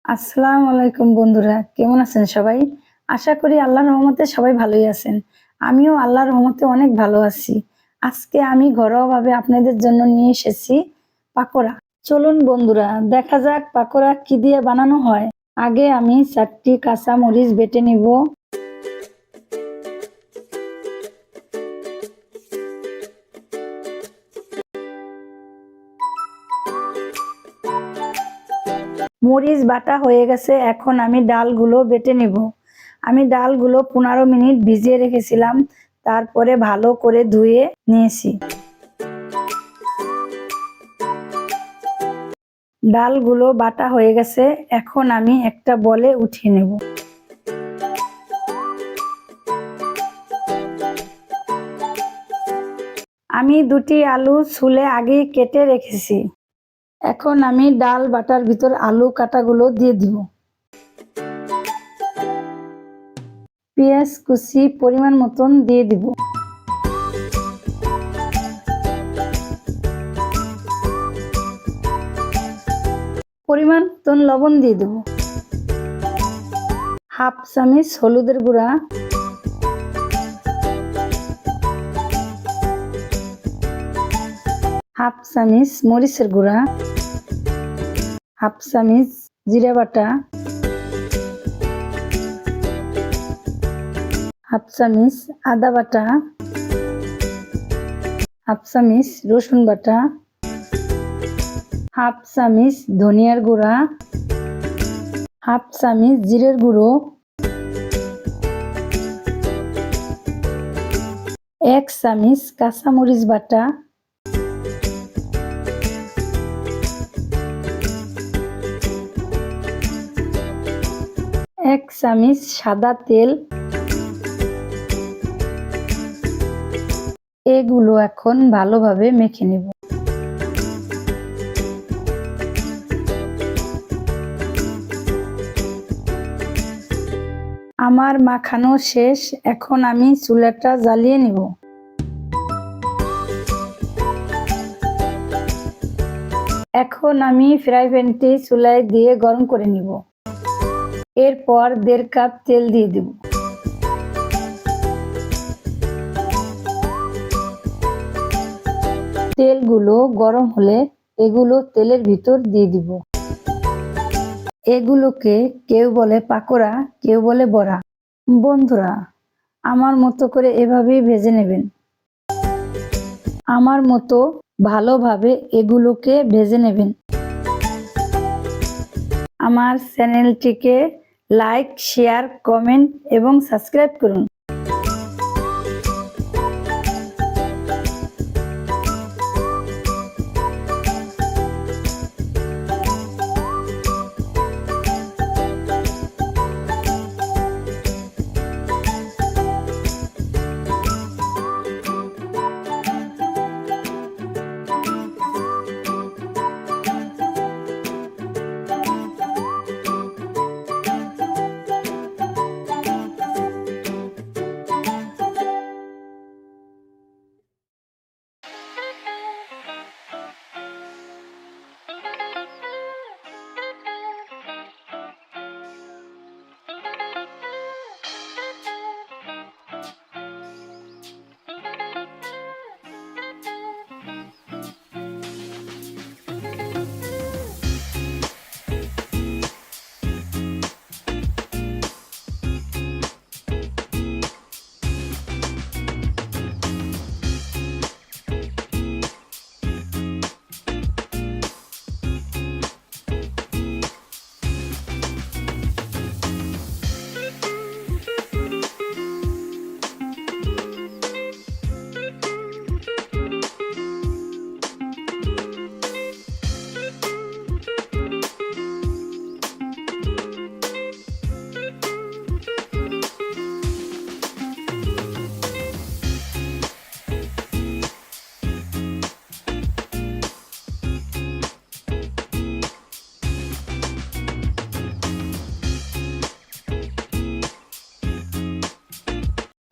আসসালামু আলাইকুম বন্ধুরা, কেমন আছেন সবাই? আশা করি আল্লাহর রহমতে সবাই ভালোই আছেন। আমিও আল্লাহর রহমতে অনেক ভালো আছি। আজকে আমি ঘরোয়াভাবে আপনাদের জন্য নিয়ে এসেছি পাকোড়া। চলুন বন্ধুরা, দেখা যাক পাকোড়া কি দিয়ে বানানো হয়। আগে আমি 4টি কাঁচা মরিচ বেটে নিব। মরিচ বাটা হয়ে গেছে, এখন আমি ডালগুলো বেটে নেব। আমি ডালগুলো 15 মিনিট ভিজিয়ে রেখেছিলাম, তারপরে ভালো করে ধুয়ে নিয়েছি। ডালগুলো বাটা হয়ে গেছে, এখন আমি একটা বলে উঠিয়ে নেব। আমি 2টি আলু ছুলে আগেই কেটে রেখেছি। এখন আমি ডাল বাটার ভিতর আলু কাটাগুলো দিয়ে দিব। পেঁয়াজ কুচি পরিমাণ মতন দিয়ে দিব। পরিমাণ মতন লবণ দিয়ে দেব। হাফ চামচ হলুদের গুঁড়া, হাফ চামচ মরিচের গুঁড়া, হাফ চামচ জিরা বাটা, হাফ চামচ আদা বাটা, হাফ চামচ রসুন বাটা, হাফ চামচ ধনিয়ার গুঁড়া, হাফ চামচ জিরের গুঁড়ো, 1 চামচ কাঁচামরিচ বাটা, 1 চামচ সাদা তেল। এগুলো এখন ভালোভাবে মেখে নেব। আমার মাখানো শেষ, এখন আমি চুলাটা জ্বালিয়ে নেব। এখন আমি ফ্রাই প্যানটি চুলায় দিয়ে গরম করে নিব। এরপর 1.5 কাপ তেল দিয়ে দেব। তেলগুলো গরম হলে এগুলো তেলের ভিতর দিয়ে দিব। এগুলোকে কেউ বলে পাকোড়া, কেউ বলে বড়া। বন্ধুরা, আমার মতো করে এভাবেই ভেজে নেবেন। আমার মতো ভালোভাবে এগুলোকে ভেজে নেবেন। আমার চ্যানেলটিকে লাইক, শেয়ার, কমেন্ট এবং সাবস্ক্রাইব করুন।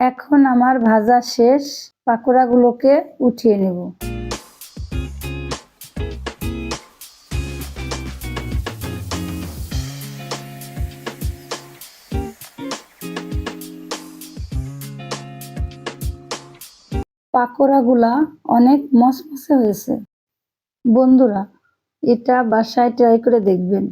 এখন আমার ভাজা শেষ, পাকোড়াগুলোকে উঠিয়ে নেব। পাকোড়াগুলা অনেক মচমচে হয়েছে। বন্ধুরা, এটা বাসায় ট্রাই করে দেখবেন।